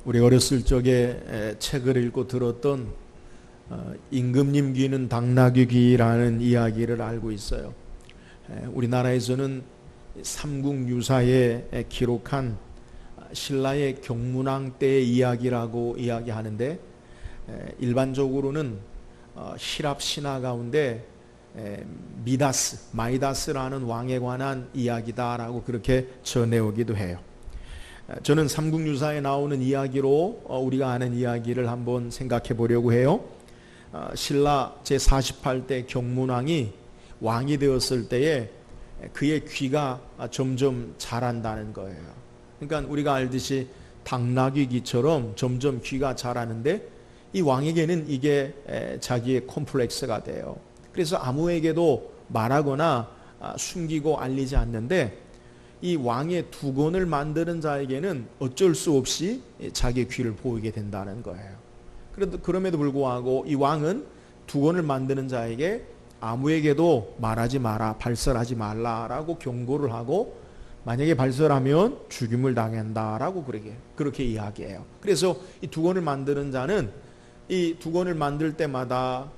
우리 어렸을 적에 책을 읽고 들었던 임금님 귀는 당나귀 귀라는 이야기를 알고 있어요. 우리나라에서는 삼국유사에 기록한 신라의 경문왕 때의 이야기라고 이야기하는데, 일반적으로는 히랍 신화 가운데 마이다스라는 왕에 관한 이야기다라고 그렇게 전해오기도 해요. 저는 삼국유사에 나오는 이야기로 우리가 아는 이야기를 한번 생각해 보려고 해요. 신라 제48대 경문왕이 왕이 되었을 때에 그의 귀가 점점 자란다는 거예요. 그러니까 우리가 알듯이 당나귀 귀처럼 점점 귀가 자라는데, 이 왕에게는 이게 자기의 콤플렉스가 돼요. 그래서 아무에게도 말하거나 숨기고 알리지 않는데, 이 왕의 두건을 만드는 자에게는 어쩔 수 없이 자기 귀를 보이게 된다는 거예요. 그럼에도 불구하고 이 왕은 두건을 만드는 자에게 아무에게도 말하지 마라, 발설하지 말라라고 경고를 하고, 만약에 발설하면 죽임을 당한다라고 그렇게 이야기해요. 그래서 이 두건을 만드는 자는 이 두건을 만들 때마다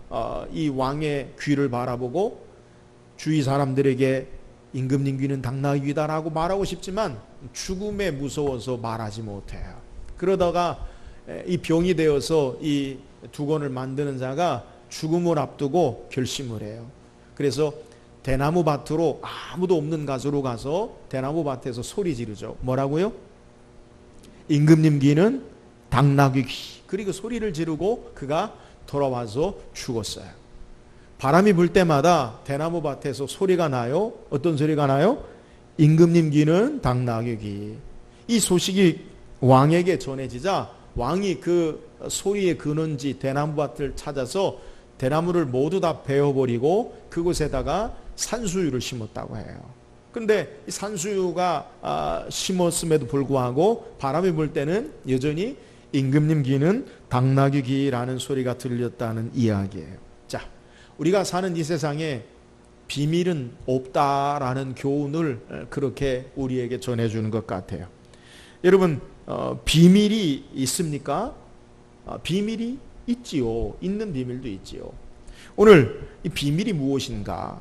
이 왕의 귀를 바라보고 주위 사람들에게 임금님 귀는 당나귀 귀다라고 말하고 싶지만 죽음에 무서워서 말하지 못해요. 그러다가 이 병이 되어서 이 두건을 만드는 자가 죽음을 앞두고 결심을 해요. 그래서 대나무 밭으로, 아무도 없는 곳으로 가서 대나무 밭에서 소리 지르죠. 뭐라고요? 임금님 귀는 당나귀 귀. 그리고 소리를 지르고 그가 돌아와서 죽었어요. 바람이 불 때마다 대나무 밭에서 소리가 나요. 어떤 소리가 나요? 임금님 귀는 당나귀 귀. 이 소식이 왕에게 전해지자 왕이 그 소리의 근원지 대나무 밭을 찾아서 대나무를 모두 다 베어버리고 그곳에다가 산수유를 심었다고 해요. 그런데 이 산수유가 심었음에도 불구하고 바람이 불 때는 여전히 임금님 귀는 당나귀 귀라는 소리가 들렸다는 이야기예요. 자, 우리가 사는 이 세상에 비밀은 없다라는 교훈을 그렇게 우리에게 전해주는 것 같아요. 여러분, 비밀이 있습니까? 비밀이 있지요. 있는 비밀도 있지요. 오늘 이 비밀이 무엇인가?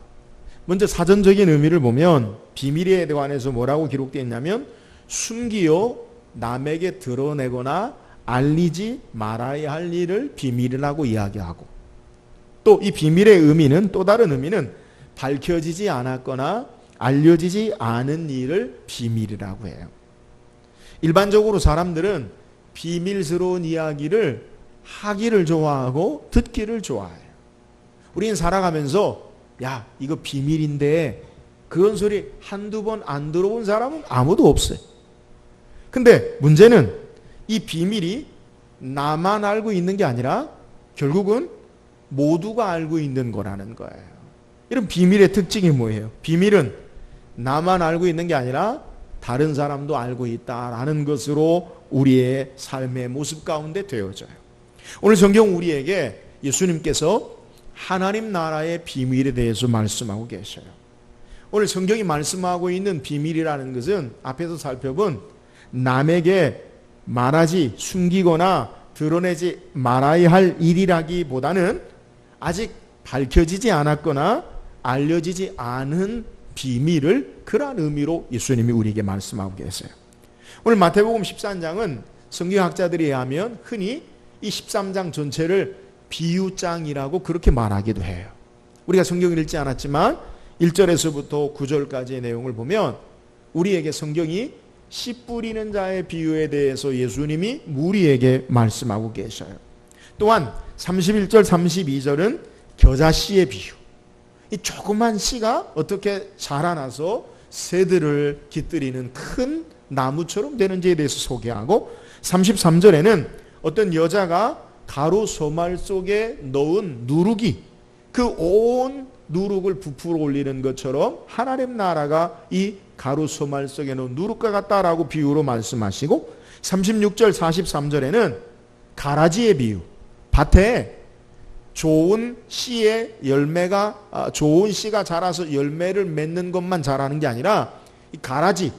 먼저 사전적인 의미를 보면 비밀에 관해서 뭐라고 기록되어 있냐면, 숨기어 남에게 드러내거나 알리지 말아야 할 일을 비밀이라고 이야기하고, 또 이 비밀의 의미는, 또 다른 의미는 밝혀지지 않았거나 알려지지 않은 일을 비밀이라고 해요. 일반적으로 사람들은 비밀스러운 이야기를 하기를 좋아하고 듣기를 좋아해요. 우리는 살아가면서 야, 이거 비밀인데, 그런 소리 한두 번 안 들어본 사람은 아무도 없어요. 근데 문제는 이 비밀이 나만 알고 있는 게 아니라 결국은 모두가 알고 있는 거라는 거예요. 이런 비밀의 특징이 뭐예요? 비밀은 나만 알고 있는 게 아니라 다른 사람도 알고 있다라는 것으로 우리의 삶의 모습 가운데 되어져요. 오늘 성경 우리에게 예수님께서 하나님 나라의 비밀에 대해서 말씀하고 계셔요. 오늘 성경이 말씀하고 있는 비밀이라는 것은 앞에서 살펴본 남에게 말하지, 숨기거나 드러내지 말아야 할 일이라기보다는 아직 밝혀지지 않았거나 알려지지 않은 비밀을, 그러한 의미로 예수님이 우리에게 말씀하고 계세요. 오늘 마태복음 13장은 성경학자들에 의하면 흔히 이 13장 전체를 비유장이라고 그렇게 말하기도 해요. 우리가 성경을 읽지 않았지만 1절에서부터 9절까지의 내용을 보면 우리에게 성경이 씨 뿌리는 자의 비유에 대해서 예수님이 우리에게 말씀하고 계셔요. 또한 31절 32절은 겨자씨의 비유, 이 조그만 씨가 어떻게 자라나서 새들을 깃들이는 큰 나무처럼 되는지에 대해서 소개하고, 33절에는 어떤 여자가 가루 소말 속에 넣은 누룩이 그 온 누룩을 부풀어 올리는 것처럼 하나님 나라가 이 가루 소말 속에 넣은 누룩과 같다라고 비유로 말씀하시고, 36절 43절에는 가라지의 비유, 밭에 좋은 씨의 열매가, 좋은 씨가 자라서 열매를 맺는 것만 자라는 게 아니라 이 가라지,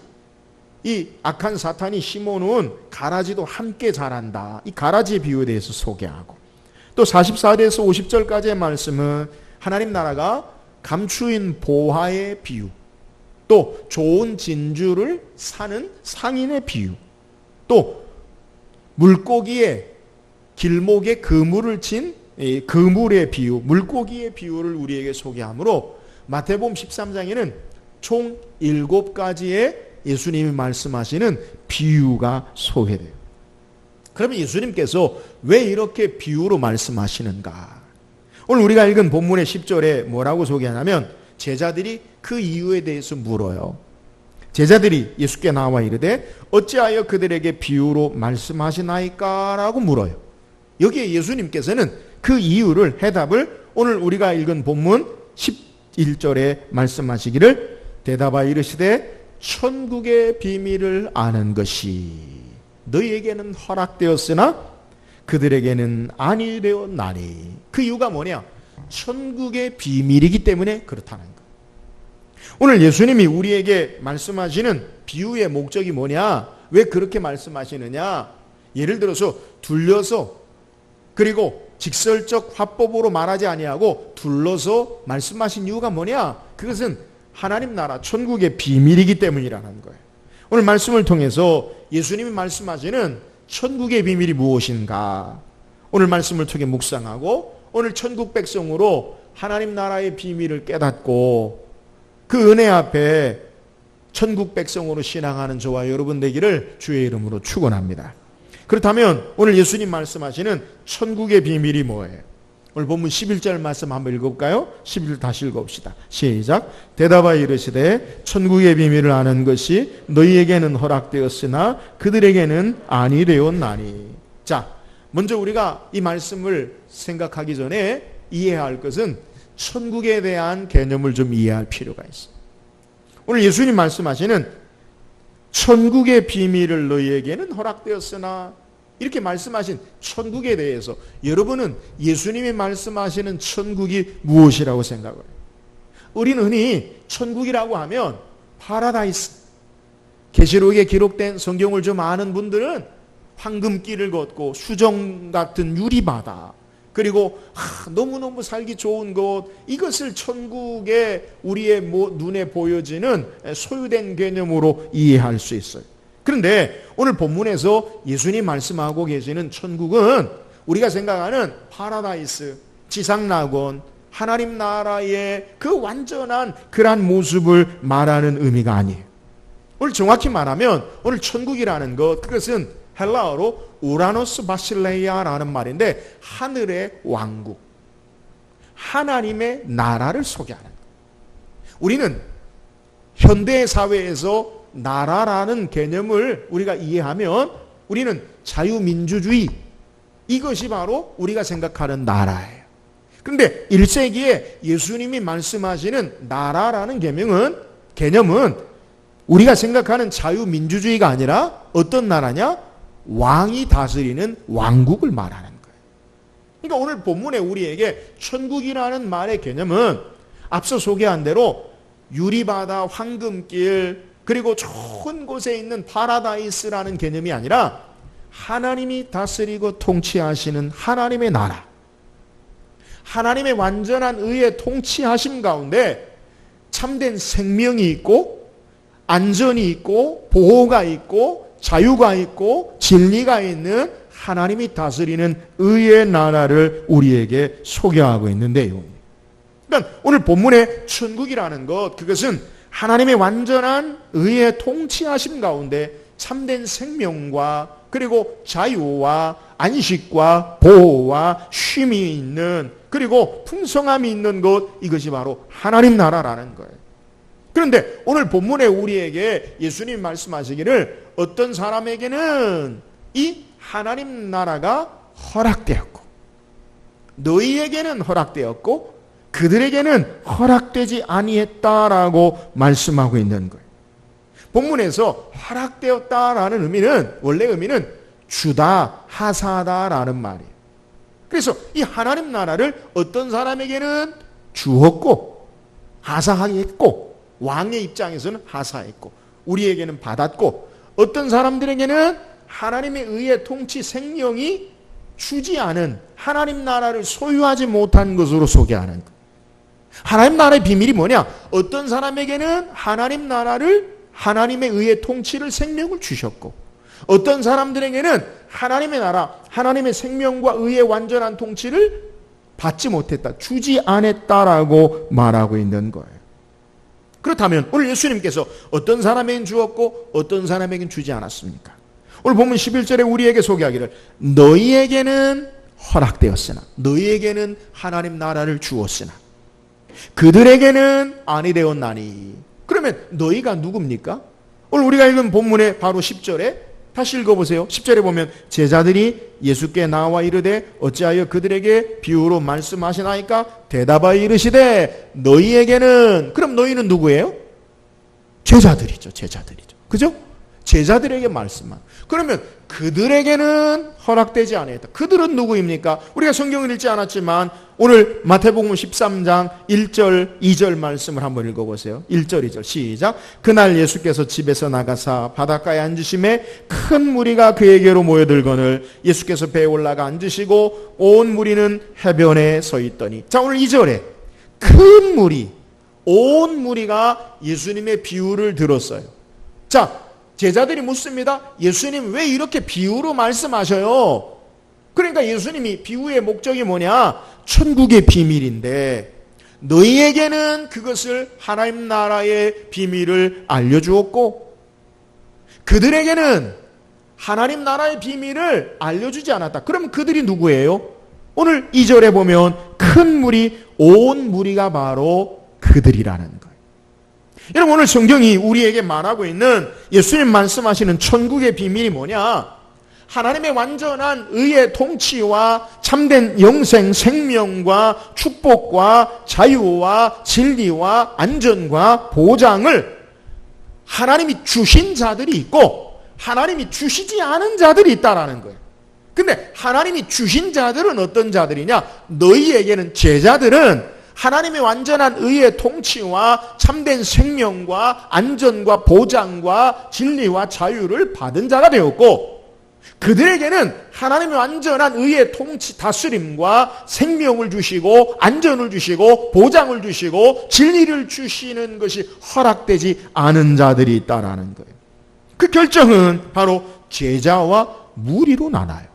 이 악한 사탄이 심어놓은 가라지도 함께 자란다. 이 가라지의 비유에 대해서 소개하고, 또 44절에서 50절까지의 말씀은 하나님 나라가 감추인 보화의 비유, 또 좋은 진주를 사는 상인의 비유, 또 물고기의 길목에 그물을 친 그물의 비유, 물고기의 비유를 우리에게 소개하므로 마태복음 13장에는 총 7가지의 예수님이 말씀하시는 비유가 소개돼요. 그러면 예수님께서 왜 이렇게 비유로 말씀하시는가? 오늘 우리가 읽은 본문의 10절에 뭐라고 소개하냐면 제자들이 그 이유에 대해서 물어요. 제자들이 예수께 나와 이르되 어찌하여 그들에게 비유로 말씀하시나이까? 라고 물어요. 여기에 예수님께서는 그 이유를, 해답을 오늘 우리가 읽은 본문 11절에 말씀하시기를 대답하여 이르시되 천국의 비밀을 아는 것이 너희에게는 허락되었으나 그들에게는 아니 되었나니. 그 이유가 뭐냐? 천국의 비밀이기 때문에 그렇다는 것. 오늘 예수님이 우리에게 말씀하시는 비유의 목적이 뭐냐? 왜 그렇게 말씀하시느냐? 예를 들어서 둘러서, 그리고 직설적 화법으로 말하지 아니하고 둘러서 말씀하신 이유가 뭐냐? 그것은 하나님 나라 천국의 비밀이기 때문이라는 거예요. 오늘 말씀을 통해서 예수님이 말씀하시는 천국의 비밀이 무엇인가? 오늘 말씀을 통해 묵상하고 오늘 천국 백성으로 하나님 나라의 비밀을 깨닫고 그 은혜 앞에 천국 백성으로 신앙하는 저와 여러분 되기를 주의 이름으로 축원합니다. 그렇다면 오늘 예수님 말씀하시는 천국의 비밀이 뭐예요? 오늘 본문 11절 말씀 한번 읽어볼까요? 11절 다시 읽어봅시다. 시작. 대답하여 이르시되 천국의 비밀을 아는 것이 너희에게는 허락되었으나 그들에게는 아니 되었나니. 자, 먼저 우리가 이 말씀을 생각하기 전에 이해해야 할 것은 천국에 대한 개념을 좀 이해할 필요가 있어요. 오늘 예수님 말씀하시는 천국의 비밀을 너희에게는 허락되었으나, 이렇게 말씀하신 천국에 대해서 여러분은 예수님이 말씀하시는 천국이 무엇이라고 생각을 해요? 우리는 흔히 천국이라고 하면 파라다이스, 계시록에 기록된 성경을 좀 아는 분들은 황금길을 걷고 수정 같은 유리바다, 그리고 너무너무 살기 좋은 곳, 이것을 천국에 우리의 눈에 보여지는 소유된 개념으로 이해할 수 있어요. 그런데 오늘 본문에서 예수님 말씀하고 계시는 천국은 우리가 생각하는 파라다이스, 지상낙원, 하나님 나라의 그 완전한 그러한 모습을 말하는 의미가 아니에요. 오늘 정확히 말하면 오늘 천국이라는 것, 그것은 헬라어로 우라노스 바실레이아라는 말인데 하늘의 왕국, 하나님의 나라를 소개하는 것. 우리는 현대 사회에서 나라라는 개념을 우리가 이해하면 우리는 자유민주주의, 이것이 바로 우리가 생각하는 나라예요. 그런데 1세기에 예수님이 말씀하시는 나라라는 개념은 우리가 생각하는 자유민주주의가 아니라 어떤 나라냐? 왕이 다스리는 왕국을 말하는 거예요. 그러니까 오늘 본문에 우리에게 천국이라는 말의 개념은 앞서 소개한 대로 유리바다, 황금길, 그리고 좋은 곳에 있는 파라다이스라는 개념이 아니라 하나님이 다스리고 통치하시는 하나님의 나라, 하나님의 완전한 의의 통치하심 가운데 참된 생명이 있고 안전이 있고 보호가 있고 자유가 있고 진리가 있는 하나님이 다스리는 의의 나라를 우리에게 소개하고 있는 내용입니다. 그러니까 오늘 본문의 천국이라는 것, 그것은 하나님의 완전한 의의 통치하심 가운데 참된 생명과 그리고 자유와 안식과 보호와 쉼이 있는, 그리고 풍성함이 있는 것, 이것이 바로 하나님 나라라는 거예요. 그런데 오늘 본문에 우리에게 예수님 말씀하시기를 어떤 사람에게는 이 하나님 나라가 허락되었고 너희에게는 허락되었고 그들에게는 허락되지 아니했다라고 말씀하고 있는 거예요. 본문에서 허락되었다라는 의미는, 원래 의미는 주다, 하사하다라는 말이에요. 그래서 이 하나님 나라를 어떤 사람에게는 주었고 하사하게 했고, 왕의 입장에서는 하사했고, 우리에게는 받았고, 어떤 사람들에게는 하나님의 의의 통치 생명이 주지 않은 하나님 나라를 소유하지 못한 것으로 소개하는 것. 하나님 나라의 비밀이 뭐냐? 어떤 사람에게는 하나님 나라를 하나님의 의의 통치를 생명을 주셨고 어떤 사람들에게는 하나님의 나라, 하나님의 생명과 의의 완전한 통치를 받지 못했다, 주지 않았다라고 말하고 있는 거예요. 그렇다면 오늘 예수님께서 어떤 사람에게는 주었고 어떤 사람에게는 주지 않았습니까? 오늘 본문 11절에 우리에게 소개하기를 너희에게는 허락되었으나 너희에게는 하나님 나라를 주었으나 그들에게는 아니 되었나니. 그러면 너희가 누굽니까? 오늘 우리가 읽은 본문의 바로 10절에 다시 읽어보세요. 10절에 보면 제자들이 예수께 나와 이르되 어찌하여 그들에게 비유로 말씀하시나이까? 대답하여 이르시되 너희에게는. 그럼 너희는 누구예요? 제자들이죠. 제자들이죠. 그죠? 제자들에게 말씀만. 그러면 그들에게는 허락되지 않았다. 그들은 누구입니까? 우리가 성경을 읽지 않았지만 오늘 마태복음 13장 1절 2절 말씀을 한번 읽어보세요. 1절 2절 시작. 그날 예수께서 집에서 나가사 바닷가에 앉으심에 큰 무리가 그에게로 모여들거늘 예수께서 배에 올라가 앉으시고 온 무리는 해변에 서 있더니. 자, 오늘 2절에 큰 무리, 온 무리가 예수님의 비유를 들었어요. 자, 제자들이 묻습니다. 예수님 왜 이렇게 비유로 말씀하셔요? 그러니까 예수님이 비유의 목적이 뭐냐? 천국의 비밀인데 너희에게는 그것을 하나님 나라의 비밀을 알려주었고 그들에게는 하나님 나라의 비밀을 알려주지 않았다. 그럼 그들이 누구예요? 오늘 2절에 보면 큰 무리, 온 무리가 바로 그들이라는 거예요. 여러분, 오늘 성경이 우리에게 말하고 있는 예수님 말씀하시는 천국의 비밀이 뭐냐? 하나님의 완전한 의의 통치와 참된 영생, 생명과 축복과 자유와 진리와 안전과 보장을 하나님이 주신 자들이 있고 하나님이 주시지 않은 자들이 있다라는 거예요. 근데 하나님이 주신 자들은 어떤 자들이냐? 너희에게는, 제자들은 하나님의 완전한 의의 통치와 참된 생명과 안전과 보장과 진리와 자유를 받은 자가 되었고 그들에게는 하나님의 완전한 의의 통치, 다스림과 생명을 주시고 안전을 주시고 보장을 주시고 진리를 주시는 것이 허락되지 않은 자들이 있다라는 거예요. 그 결정은 바로 제자와 무리로 나눠요.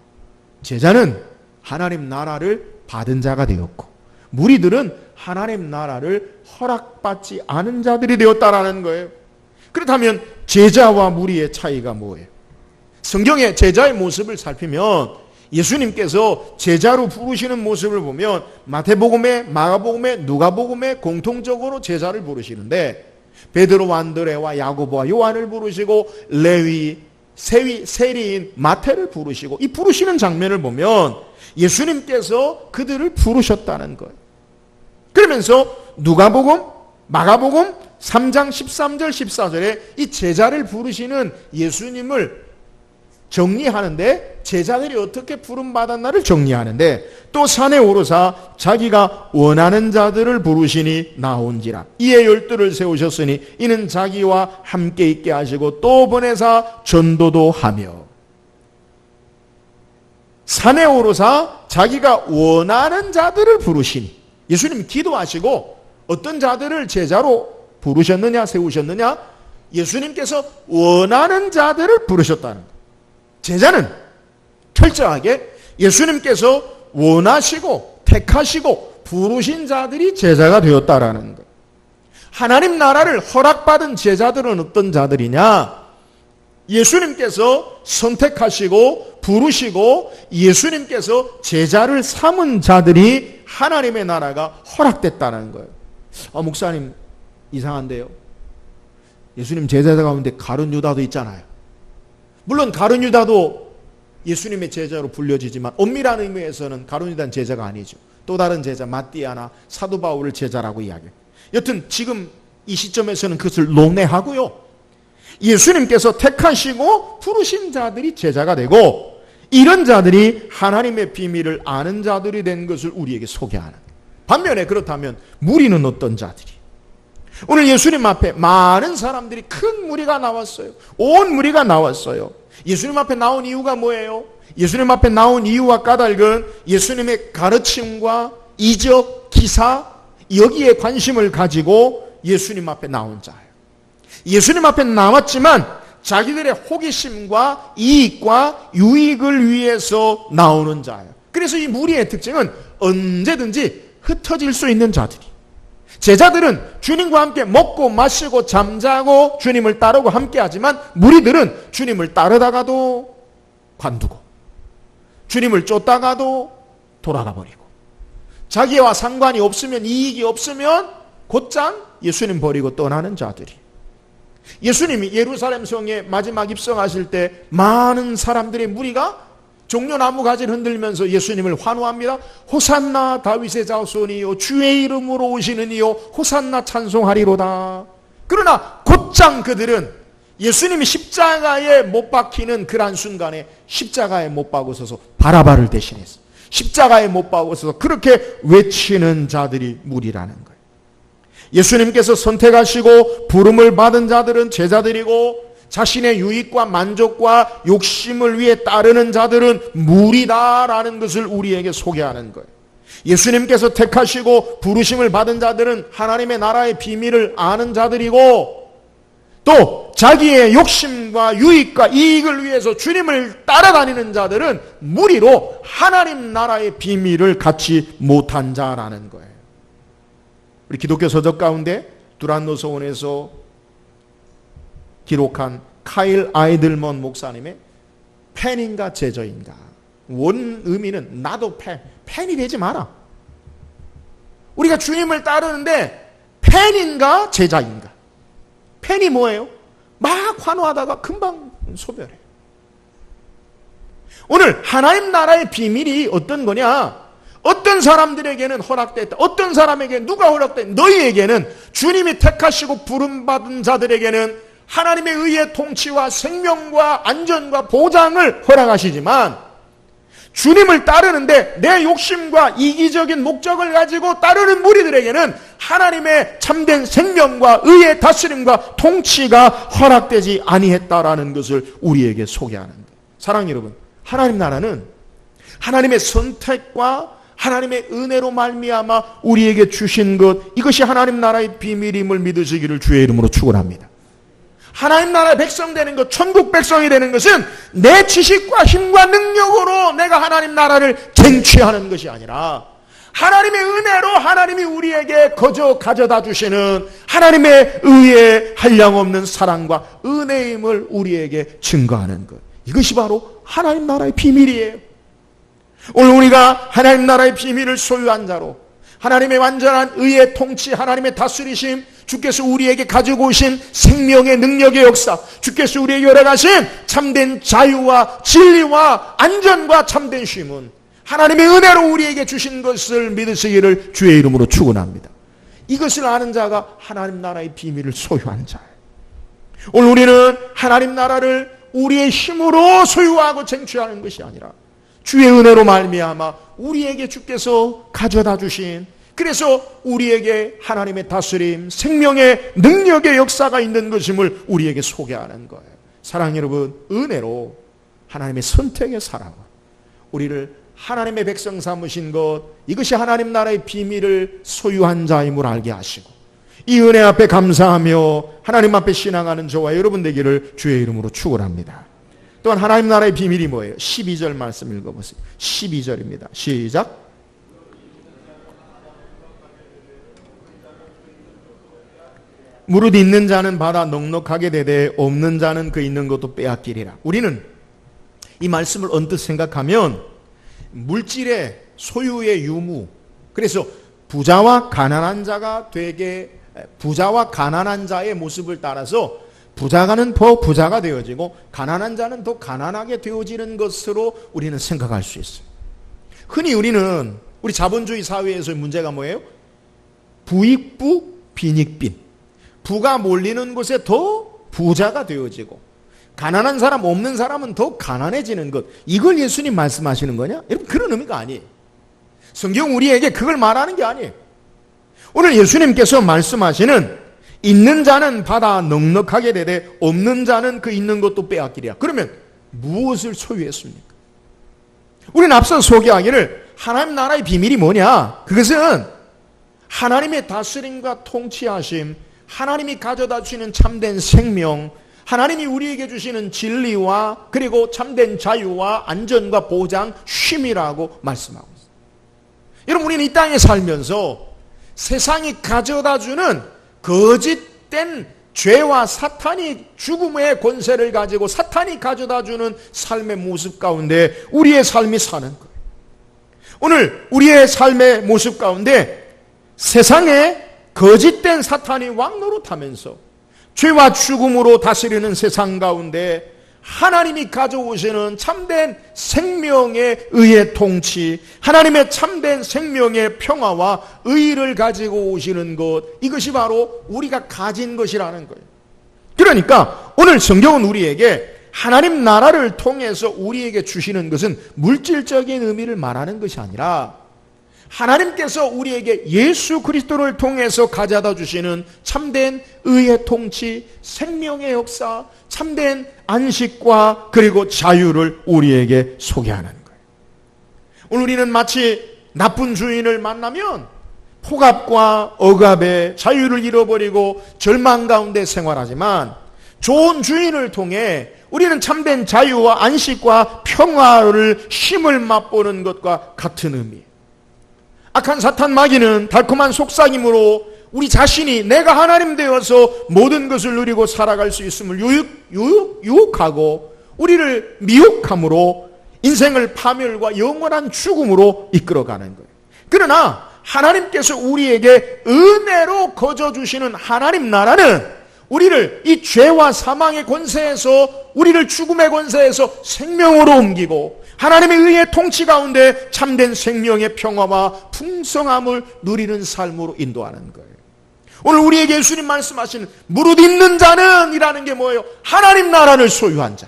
제자는 하나님 나라를 받은 자가 되었고 무리들은 하나님 나라를 허락받지 않은 자들이 되었다라는 거예요. 그렇다면 제자와 무리의 차이가 뭐예요? 성경의 제자의 모습을 살피면 예수님께서 제자로 부르시는 모습을 보면 마태복음에, 마가복음에, 누가복음에 공통적으로 제자를 부르시는데 베드로와 안드레와 야고보와 요한을 부르시고 레위, 세리인 마태를 부르시고 이 부르시는 장면을 보면 예수님께서 그들을 부르셨다는 거예요. 그러면서 누가복음, 마가복음 3장 13절 14절에 이 제자를 부르시는 예수님을 정리하는데 제자들이 어떻게 부름받았나를 정리하는데 또 산에 오르사 자기가 원하는 자들을 부르시니 나온지라 이에 12를 세우셨으니 이는 자기와 함께 있게 하시고 또 보내사 전도도 하며. 산에 오르사 자기가 원하는 자들을 부르시니 예수님이 기도하시고 어떤 자들을 제자로 부르셨느냐 세우셨느냐? 예수님께서 원하는 자들을 부르셨다는 거예요. 제자는 철저하게 예수님께서 원하시고 택하시고 부르신 자들이 제자가 되었다라는 거예요. 하나님 나라를 허락받은 제자들은 어떤 자들이냐? 예수님께서 선택하시고 부르시고 예수님께서 제자를 삼은 자들이 하나님의 나라가 허락됐다는 거예요. 목사님 이상한데요. 예수님 제자 가운데 가룟 유다도 있잖아요. 물론 가룟 유다도 예수님의 제자로 불려지지만 엄밀한 의미에서는 가룟 유다는 제자가 아니죠. 또 다른 제자 마띠아나 사도 바울을 제자라고 이야기해요. 여튼 지금 이 시점에서는 그것을 논외하고요. 예수님께서 택하시고 부르신 자들이 제자가 되고 이런 자들이 하나님의 비밀을 아는 자들이 된 것을 우리에게 소개하는. 반면에 그렇다면 무리는 어떤 자들이? 오늘 예수님 앞에 많은 사람들이 큰 무리가 나왔어요. 온 무리가 나왔어요. 예수님 앞에 나온 이유가 뭐예요? 예수님 앞에 나온 이유와 까닭은 예수님의 가르침과 이적, 기사, 여기에 관심을 가지고 예수님 앞에 나온 자예요. 예수님 앞에 나왔지만 자기들의 호기심과 이익과 유익을 위해서 나오는 자예요. 그래서 이 무리의 특징은 언제든지 흩어질 수 있는 자들이. 제자들은 주님과 함께 먹고 마시고 잠자고 주님을 따르고 함께 하지만 무리들은 주님을 따르다가도 관두고 주님을 쫓다가도 돌아가 버리고 자기와 상관이 없으면 이익이 없으면 곧장 예수님 버리고 떠나는 자들이. 예수님이 예루살렘 성에 마지막 입성하실 때 많은 사람들의 무리가 종려나무 가지를 흔들면서 예수님을 환호합니다. 호산나 다윗의 자손이요 주의 이름으로 오시는 이요 호산나 찬송하리로다. 그러나 곧장 그들은 예수님이 십자가에 못 박히는 그런 순간에 십자가에 못 박으셔서 바라바를 대신해서 십자가에 못 박으셔서 그렇게 외치는 자들이 무리라는 거예요. 예수님께서 선택하시고 부름을 받은 자들은 제자들이고 자신의 유익과 만족과 욕심을 위해 따르는 자들은 무리다라는 것을 우리에게 소개하는 거예요. 예수님께서 택하시고 부르심을 받은 자들은 하나님의 나라의 비밀을 아는 자들이고 또 자기의 욕심과 유익과 이익을 위해서 주님을 따라다니는 자들은 무리로 하나님 나라의 비밀을 갖지 못한 자라는 거예요. 우리 기독교 서적 가운데 두란노 서원에서 기록한 카일 아이들먼 목사님의 팬인가 제자인가. 원 의미는 나도 팬이 되지 마라. 우리가 주님을 따르는데 팬인가 제자인가. 팬이 뭐예요? 막 환호하다가 금방 소멸해. 오늘 하나님 나라의 비밀이 어떤 거냐? 어떤 사람들에게는 허락됐다. 어떤 사람에게 누가 허락됐다. 너희에게는 주님이 택하시고 부름받은 자들에게는 하나님의 의의 통치와 생명과 안전과 보장을 허락하시지만 주님을 따르는데 내 욕심과 이기적인 목적을 가지고 따르는 무리들에게는 하나님의 참된 생명과 의의 다스림과 통치가 허락되지 아니했다라는 것을 우리에게 소개하는 거예요. 사랑하는 여러분, 하나님 나라는 하나님의 선택과 하나님의 은혜로 말미암아 우리에게 주신 것, 이것이 하나님 나라의 비밀임을 믿으시기를 주의 이름으로 축원합니다. 하나님 나라의 백성 되는 것, 천국 백성이 되는 것은 내 지식과 힘과 능력으로 내가 하나님 나라를 쟁취하는 것이 아니라 하나님의 은혜로 하나님이 우리에게 거저 가져다 주시는 하나님의 의의 한량없는 사랑과 은혜임을 우리에게 증거하는 것, 이것이 바로 하나님 나라의 비밀이에요. 오늘 우리가 하나님 나라의 비밀을 소유한 자로 하나님의 완전한 의의 통치, 하나님의 다스리심, 주께서 우리에게 가지고 오신 생명의 능력의 역사, 주께서 우리에게 열어가신 참된 자유와 진리와 안전과 참된 쉼은 하나님의 은혜로 우리에게 주신 것을 믿으시기를 주의 이름으로 축원합니다. 이것을 아는 자가 하나님 나라의 비밀을 소유한 자예요. 오늘 우리는 하나님 나라를 우리의 힘으로 소유하고 쟁취하는 것이 아니라 주의 은혜로 말미암아 우리에게 주께서 가져다 주신, 그래서 우리에게 하나님의 다스림, 생명의 능력의 역사가 있는 것임을 우리에게 소개하는 거예요. 사랑하는 여러분, 은혜로 하나님의 선택의 사랑은 우리를 하나님의 백성 삼으신 것, 이것이 하나님 나라의 비밀을 소유한 자임을 알게 하시고 이 은혜 앞에 감사하며 하나님 앞에 신앙하는 저와 여러분 되기를 주의 이름으로 축원합니다. 또한 하나님 나라의 비밀이 뭐예요? 12절 말씀 읽어보세요. 12절입니다. 시작. 무릇 있는 자는 받아 넉넉하게 되되 없는 자는 그 있는 것도 빼앗기리라. 우리는 이 말씀을 언뜻 생각하면 물질의 소유의 유무, 그래서 부자와 가난한 자가 되게, 부자와 가난한 자의 모습을 따라서 부자가는 더 부자가 되어지고 가난한 자는 더 가난하게 되어지는 것으로 우리는 생각할 수 있어요. 흔히 우리는 우리 자본주의 사회에서의 문제가 뭐예요? 부익부 빈익빈. 부가 몰리는 곳에 더 부자가 되어지고 가난한 사람, 없는 사람은 더 가난해지는 것, 이걸 예수님 말씀하시는 거냐? 여러분, 그런 의미가 아니에요. 성경 우리에게 그걸 말하는 게 아니에요. 오늘 예수님께서 말씀하시는 있는 자는 받아 넉넉하게 되되 없는 자는 그 있는 것도 빼앗기리라. 그러면 무엇을 소유했습니까? 우리는 앞서 소개하기를 하나님 나라의 비밀이 뭐냐? 그것은 하나님의 다스림과 통치하심, 하나님이 가져다 주시는 참된 생명, 하나님이 우리에게 주시는 진리와 그리고 참된 자유와 안전과 보장, 쉼이라고 말씀하고 있습니다. 여러분, 우리는 이 땅에 살면서 세상이 가져다 주는 거짓된 죄와 사탄이 죽음의 권세를 가지고 사탄이 가져다 주는 삶의 모습 가운데 우리의 삶이 사는 거예요. 오늘 우리의 삶의 모습 가운데 세상에 거짓된 사탄이 왕노릇하면서 죄와 죽음으로 다스리는 세상 가운데 하나님이 가져오시는 참된 생명의 의의 통치, 하나님의 참된 생명의 평화와 의를 가지고 오시는 것, 이것이 바로 우리가 가진 것이라는 거예요. 그러니까 오늘 성경은 우리에게 하나님 나라를 통해서 우리에게 주시는 것은 물질적인 의미를 말하는 것이 아니라 하나님께서 우리에게 예수 그리스도를 통해서 가져다 주시는 참된 의의 통치, 생명의 역사, 참된 안식과 그리고 자유를 우리에게 소개하는 거예요. 오늘 우리는 마치 나쁜 주인을 만나면 폭압과 억압의 자유를 잃어버리고 절망 가운데 생활하지만 좋은 주인을 통해 우리는 참된 자유와 안식과 평화를 쉼을 맛보는 것과 같은 의미예요. 악한 사탄 마귀는 달콤한 속삭임으로 우리 자신이 내가 하나님 되어서 모든 것을 누리고 살아갈 수 있음을 유혹하고 우리를 미혹함으로 인생을 파멸과 영원한 죽음으로 이끌어가는 거예요. 그러나 하나님께서 우리에게 은혜로 거저주시는 하나님 나라는 우리를 이 죄와 사망의 권세에서 우리를 죽음의 권세에서 생명으로 옮기고 하나님의 의의 통치 가운데 참된 생명의 평화와 풍성함을 누리는 삶으로 인도하는 거예요. 오늘 우리에게 예수님 말씀하시는 무릇 있는 자는 이라는 게 뭐예요? 하나님 나라를 소유한 자,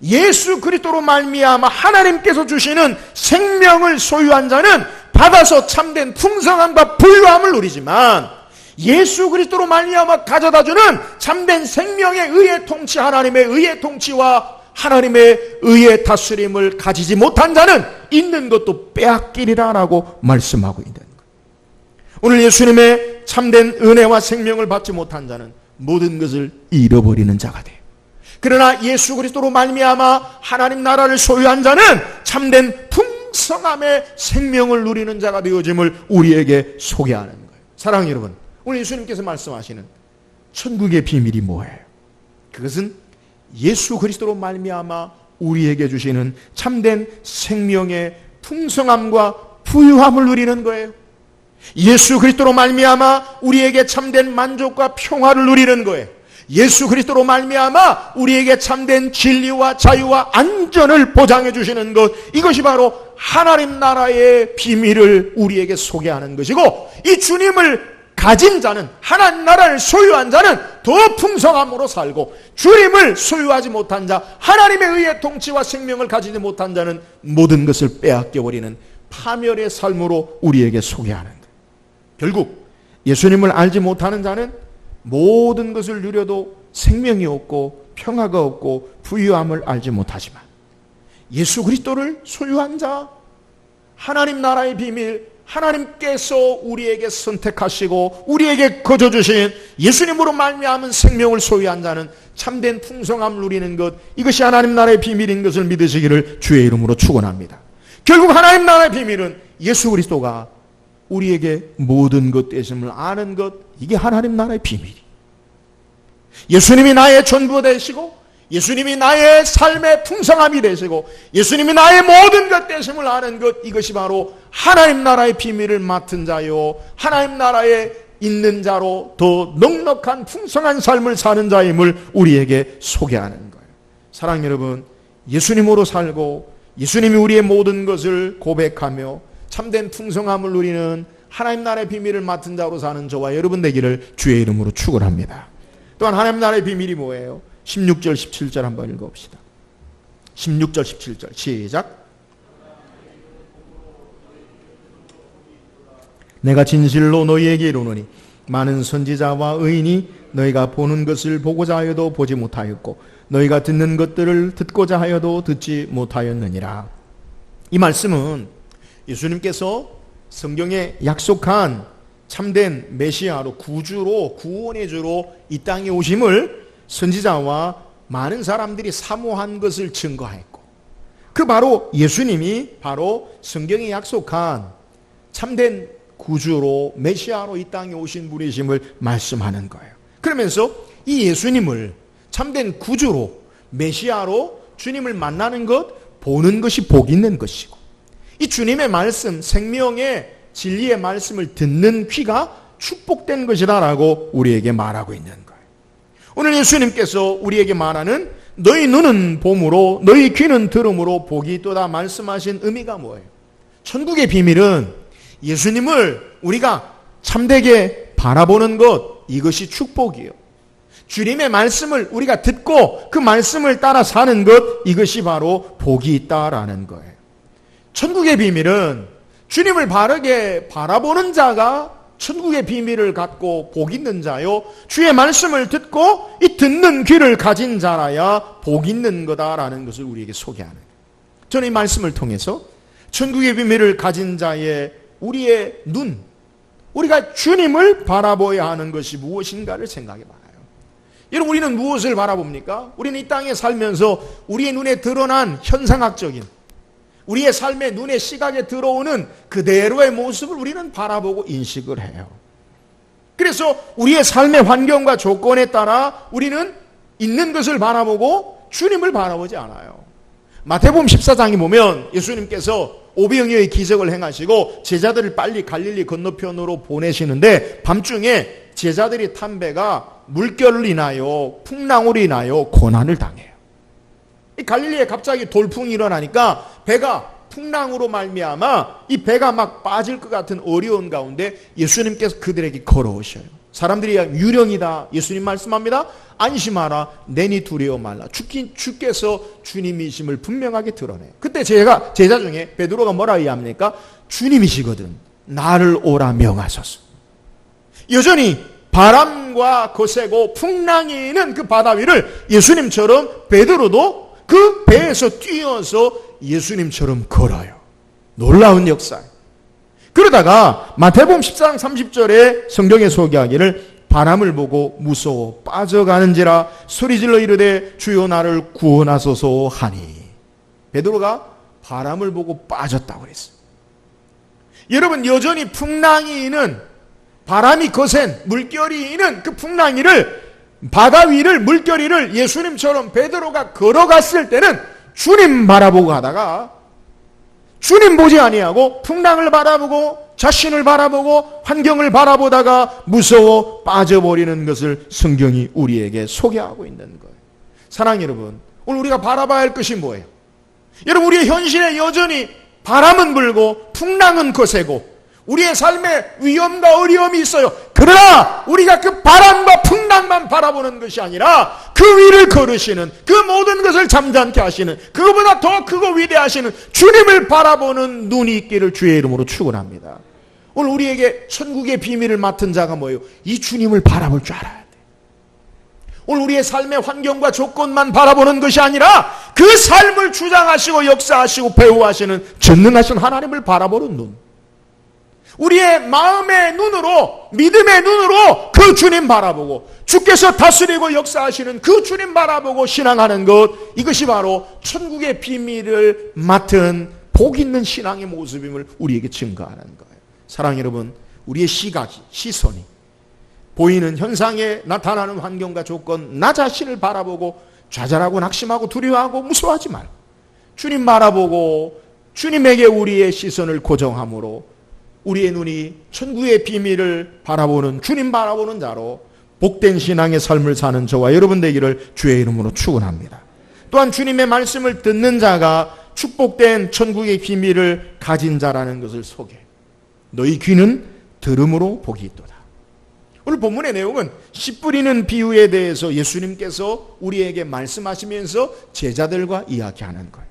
예수 그리스도로 말미암아 하나님께서 주시는 생명을 소유한 자는 받아서 참된 풍성함과 부유함을 누리지만 예수 그리스도로 말미암아 가져다주는 참된 생명의 의의 통치, 하나님의 의의 통치와 하나님의 의의 다스림을 가지지 못한 자는 있는 것도 빼앗기리라라고 말씀하고 있는 거예요. 오늘 예수님의 참된 은혜와 생명을 받지 못한 자는 모든 것을 잃어버리는 자가 돼요. 그러나 예수 그리스도로 말미암아 하나님 나라를 소유한 자는 참된 풍성함의 생명을 누리는 자가 되어짐을 우리에게 소개하는 거예요. 사랑하는 여러분, 오늘 예수님께서 말씀하시는 천국의 비밀이 뭐예요? 그것은 예수 그리스도로 말미암아 우리에게 주시는 참된 생명의 풍성함과 부유함을 누리는 거예요. 예수 그리스도로 말미암아 우리에게 참된 만족과 평화를 누리는 거예요. 예수 그리스도로 말미암아 우리에게 참된 진리와 자유와 안전을 보장해 주시는 것, 이것이 바로 하나님 나라의 비밀을 우리에게 소개하는 것이고, 이 주님을 가진 자는, 하나님 나라를 소유한 자는 더 풍성함으로 살고, 주님을 소유하지 못한 자, 하나님의 의의 통치와 생명을 가지지 못한 자는 모든 것을 빼앗겨버리는 파멸의 삶으로 우리에게 소개하는 것. 결국 예수님을 알지 못하는 자는 모든 것을 누려도 생명이 없고 평화가 없고 부유함을 알지 못하지만, 예수 그리스도를 소유한 자, 하나님 나라의 비밀, 하나님께서 우리에게 선택하시고 우리에게 거저주신 예수님으로 말미암은 생명을 소유한 자는 참된 풍성함을 누리는 것, 이것이 하나님 나라의 비밀인 것을 믿으시기를 주의 이름으로 축원합니다. 결국 하나님 나라의 비밀은 예수 그리스도가 우리에게 모든 것 되심을 아는 것, 이게 하나님 나라의 비밀이. 예수님이 나의 전부 되시고 예수님이 나의 삶의 풍성함이 되시고 예수님이 나의 모든 것 되심을 아는 것, 이것이 바로 하나님 나라의 비밀을 맡은 자요, 하나님 나라에 있는 자로 더 넉넉한 풍성한 삶을 사는 자임을 우리에게 소개하는 거예요. 사랑하는 여러분, 예수님으로 살고 예수님이 우리의 모든 것을 고백하며 참된 풍성함을 누리는 하나님 나라의 비밀을 맡은 자로 사는 저와 여러분 되기를 주의 이름으로 축원합니다. 또한 하나님 나라의 비밀이 뭐예요? 16절 17절 한번 읽어봅시다. 16절 17절 시작. 내가 진실로 너희에게 이르노니 많은 선지자와 의인이 너희가 보는 것을 보고자 하여도 보지 못하였고 너희가 듣는 것들을 듣고자 하여도 듣지 못하였느니라. 이 말씀은 예수님께서 성경에 약속한 참된 메시아로 구주로 구원의 주로 이 땅에 오심을 선지자와 많은 사람들이 사모한 것을 증거했고, 그 바로 예수님이 바로 성경에 약속한 참된 구주로 메시아로 이 땅에 오신 분이심을 말씀하는 거예요. 그러면서 이 예수님을 참된 구주로 메시아로 주님을 만나는 것, 보는 것이 복 있는 것이고, 이 주님의 말씀, 생명의 진리의 말씀을 듣는 귀가 축복된 것이다라고 우리에게 말하고 있는 거예요. 오늘 예수님께서 우리에게 말하는 너희 눈은 봄으로 너희 귀는 들음으로 복이 있도다 말씀하신 의미가 뭐예요? 천국의 비밀은 예수님을 우리가 참되게 바라보는 것, 이것이 축복이에요. 주님의 말씀을 우리가 듣고 그 말씀을 따라 사는 것, 이것이 바로 복이 있다라는 거예요. 천국의 비밀은 주님을 바르게 바라보는 자가 천국의 비밀을 갖고 복 있는 자요, 주의 말씀을 듣고 이 듣는 귀를 가진 자라야 복 있는 거다라는 것을 우리에게 소개하는 거예요. 저는 이 말씀을 통해서 천국의 비밀을 가진 자의 우리의 눈, 우리가 주님을 바라보아야 하는 것이 무엇인가를 생각해 봐요. 여러분, 우리는 무엇을 바라봅니까? 우리는 이 땅에 살면서 우리의 눈에 드러난 현상학적인, 우리의 삶의 눈에 시각에 들어오는 그대로의 모습을 우리는 바라보고 인식을 해요. 그래서 우리의 삶의 환경과 조건에 따라 우리는 있는 것을 바라보고 주님을 바라보지 않아요. 마태복음 14장에 보면 예수님께서 오병이어의 기적을 행하시고 제자들을 빨리 갈릴리 건너편으로 보내시는데 밤중에 제자들이 탄 배가 물결을 인하여 풍랑으로 인하여 고난을 당해요. 이 갈릴리에 갑자기 돌풍이 일어나니까 배가 풍랑으로 말미암아 이 배가 막 빠질 것 같은 어려운 가운데 예수님께서 그들에게 걸어오셔요. 사람들이 유령이다, 예수님 말씀합니다. 안심하라, 내니 두려워 말라. 주께서 주님이심을 분명하게 드러내요. 그때 제자 중에 베드로가 뭐라 이야기합니까? 주님이시거든 나를 오라 명하소서. 여전히 바람과 거세고 풍랑이 있는 그 바다 위를 예수님처럼 베드로도 그 배에서 뛰어서 예수님처럼 걸어요. 놀라운 역사. 그러다가 마태복음 14장 30절에 성경에 소개하기를 바람을 보고 무서워 빠져가는지라 소리질러 이르되 주여 나를 구원하소서 하니, 베드로가 바람을 보고 빠졌다고 그랬어요. 여러분, 여전히 풍랑이 있는, 바람이 거센, 물결이 있는 그 풍랑이를, 바다 위를, 물결이를 예수님처럼 베드로가 걸어갔을 때는 주님 바라보고 가다가 주님 보지 아니하고 풍랑을 바라보고 자신을 바라보고 환경을 바라보다가 무서워 빠져버리는 것을 성경이 우리에게 소개하고 있는 거예요. 사랑하는 여러분, 오늘 우리가 바라봐야 할 것이 뭐예요? 여러분, 우리의 현실에 여전히 바람은 불고 풍랑은 거세고 우리의 삶에 위험과 어려움이 있어요. 그러나 우리가 그 바람과 풍랑만 바라보는 것이 아니라 그 위를 걸으시는, 그 모든 것을 잠잠케 하시는, 그거보다 더 크고 위대하시는 주님을 바라보는 눈이 있기를 주의 이름으로 축원합니다. 오늘 우리에게 천국의 비밀을 맡은 자가 뭐예요? 이 주님을 바라볼 줄 알아야 돼. 오늘 우리의 삶의 환경과 조건만 바라보는 것이 아니라 그 삶을 주장하시고 역사하시고 배후하시는 전능하신 하나님을 바라보는 눈, 우리의 마음의 눈으로, 믿음의 눈으로 그 주님 바라보고 주께서 다스리고 역사하시는 그 주님 바라보고 신앙하는 것, 이것이 바로 천국의 비밀을 맡은 복 있는 신앙의 모습임을 우리에게 증거하는 거예요. 사랑하는 여러분, 우리의 시각이, 시선이 보이는 현상에 나타나는 환경과 조건, 나 자신을 바라보고 좌절하고 낙심하고 두려워하고 무서워하지 말고 주님 바라보고 주님에게 우리의 시선을 고정함으로 우리의 눈이 천국의 비밀을 바라보는, 주님 바라보는 자로 복된 신앙의 삶을 사는 저와 여러분 되기를 주의 이름으로 축원합니다. 또한 주님의 말씀을 듣는 자가 축복된 천국의 비밀을 가진 자라는 것을 소개해. 너희 귀는 들음으로 복이 있도다. 오늘 본문의 내용은 씨 뿌리는 비유에 대해서 예수님께서 우리에게 말씀하시면서 제자들과 이야기하는 거예요.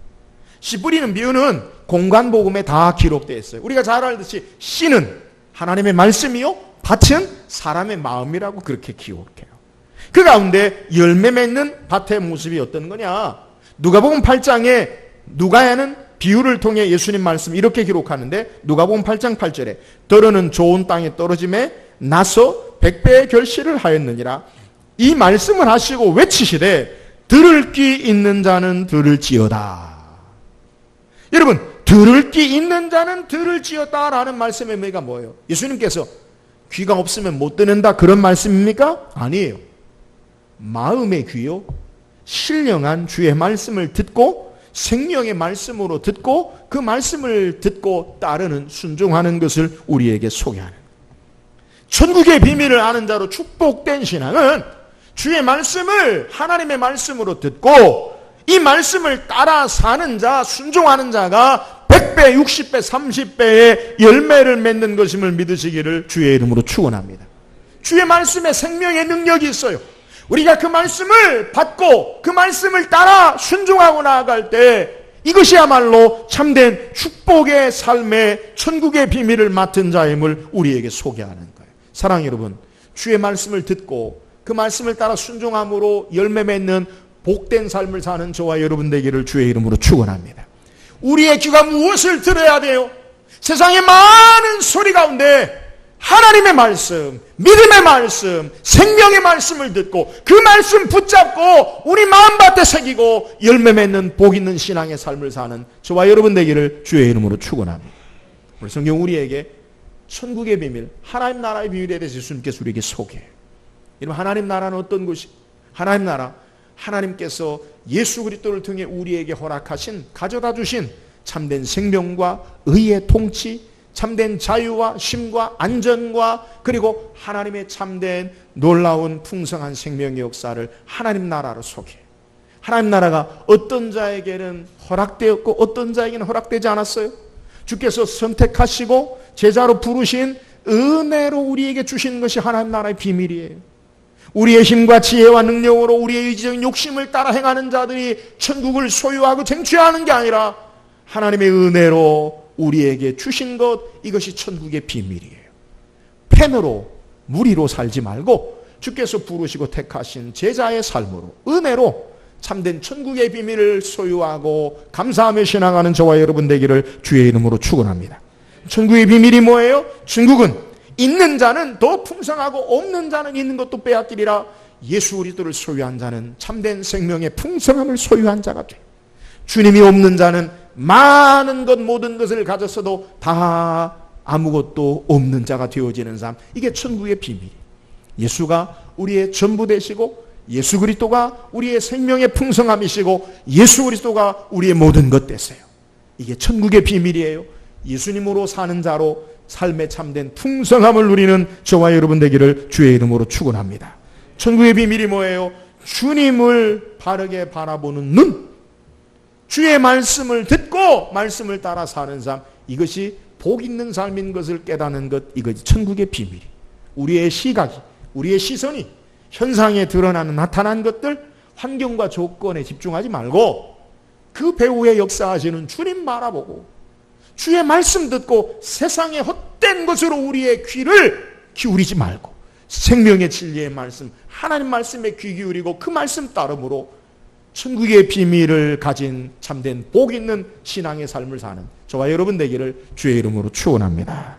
씨 뿌리는 비유는 공관복음에 다 기록되어 있어요. 우리가 잘 알듯이 씨는 하나님의 말씀이요, 밭은 사람의 마음이라고 그렇게 기록해요. 그 가운데 열매 맺는 밭의 모습이 어떤 거냐? 누가복음 8장에 누가야는 비유를 통해 예수님 말씀 이렇게 기록하는데, 누가복음 8장 8절에 더러는 좋은 땅에 떨어짐에 나서 100배의 결실을 하였느니라. 이 말씀을 하시고 외치시되 들을 귀 있는 자는 들을지어다. 여러분, 들을 귀 있는 자는 들을지어다라는 말씀의 의미가 뭐예요? 예수님께서 귀가 없으면 못 듣는다 그런 말씀입니까? 아니에요. 마음의 귀요, 신령한 주의 말씀을 듣고 생명의 말씀으로 듣고 그 말씀을 듣고 따르는, 순종하는 것을 우리에게 소개하는, 천국의 비밀을 아는 자로 축복된 신앙은 주의 말씀을 하나님의 말씀으로 듣고 이 말씀을 따라 사는 자, 순종하는 자가 100배, 60배, 30배의 열매를 맺는 것임을 믿으시기를 주의 이름으로 축원합니다. 주의 말씀에 생명의 능력이 있어요. 우리가 그 말씀을 받고 그 말씀을 따라 순종하고 나아갈 때 이것이야말로 참된 축복의 삶의 천국의 비밀을 맡은 자임을 우리에게 소개하는 거예요. 사랑하는 여러분, 주의 말씀을 듣고 그 말씀을 따라 순종함으로 열매 맺는 복된 삶을 사는 저와 여러분 되기를 주의 이름으로 축원합니다. 우리의 귀가 무엇을 들어야 돼요? 세상의 많은 소리 가운데 하나님의 말씀, 믿음의 말씀, 생명의 말씀을 듣고 그 말씀 붙잡고 우리 마음밭에 새기고 열매 맺는 복 있는 신앙의 삶을 사는 저와 여러분 되기를 주의 이름으로 축원합니다. 오늘 성경 우리에게 천국의 비밀, 하나님 나라의 비밀에 대해서 예수님께서 우리에게 소개해요. 여러분, 하나님 나라는 어떤 것이? 하나님 나라, 하나님께서 예수 그리스도를 통해 우리에게 허락하신, 가져다 주신 참된 생명과 의의 통치, 참된 자유와 쉼과 안전과 그리고 하나님의 참된 놀라운 풍성한 생명의 역사를 하나님 나라로 소개해요. 하나님 나라가 어떤 자에게는 허락되었고 어떤 자에게는 허락되지 않았어요. 주께서 선택하시고 제자로 부르신 은혜로 우리에게 주신 것이 하나님 나라의 비밀이에요. 우리의 힘과 지혜와 능력으로 우리의 의지적인 욕심을 따라 행하는 자들이 천국을 소유하고 쟁취하는 게 아니라 하나님의 은혜로 우리에게 주신 것, 이것이 천국의 비밀이에요. 펜으로 무리로 살지 말고 주께서 부르시고 택하신 제자의 삶으로, 은혜로 참된 천국의 비밀을 소유하고 감사하며 신앙하는 저와 여러분 되기를 주의 이름으로 축원합니다. 천국의 비밀이 뭐예요? 천국은 있는 자는 더 풍성하고 없는 자는 있는 것도 빼앗기리라. 예수 그리스도를 소유한 자는 참된 생명의 풍성함을 소유한 자가 돼. 주님이 없는 자는 많은 것, 모든 것을 가졌어도 다 아무것도 없는 자가 되어지는 삶. 이게 천국의 비밀이에요. 예수가 우리의 전부 되시고 예수 그리스도가 우리의 생명의 풍성함이시고 예수 그리스도가 우리의 모든 것 되세요. 이게 천국의 비밀이에요. 예수님으로 사는 자로 삶의 참된 풍성함을 누리는 저와 여러분 되기를 주의 이름으로 축원합니다. 천국의 비밀이 뭐예요? 주님을 바르게 바라보는 눈, 주의 말씀을 듣고 말씀을 따라 사는 삶, 이것이 복 있는 삶인 것을 깨닫는 것, 이것이 천국의 비밀이. 우리의 시각이, 우리의 시선이 현상에 드러나는 나타난 것들, 환경과 조건에 집중하지 말고 그 배후에 역사하시는 주님 바라보고 주의 말씀 듣고 세상의 헛된 것으로 우리의 귀를 기울이지 말고 생명의 진리의 말씀, 하나님 말씀에 귀 기울이고 그 말씀 따름으로 천국의 비밀을 가진 참된 복 있는 신앙의 삶을 사는 저와 여러분 되기를 주의 이름으로 축원합니다.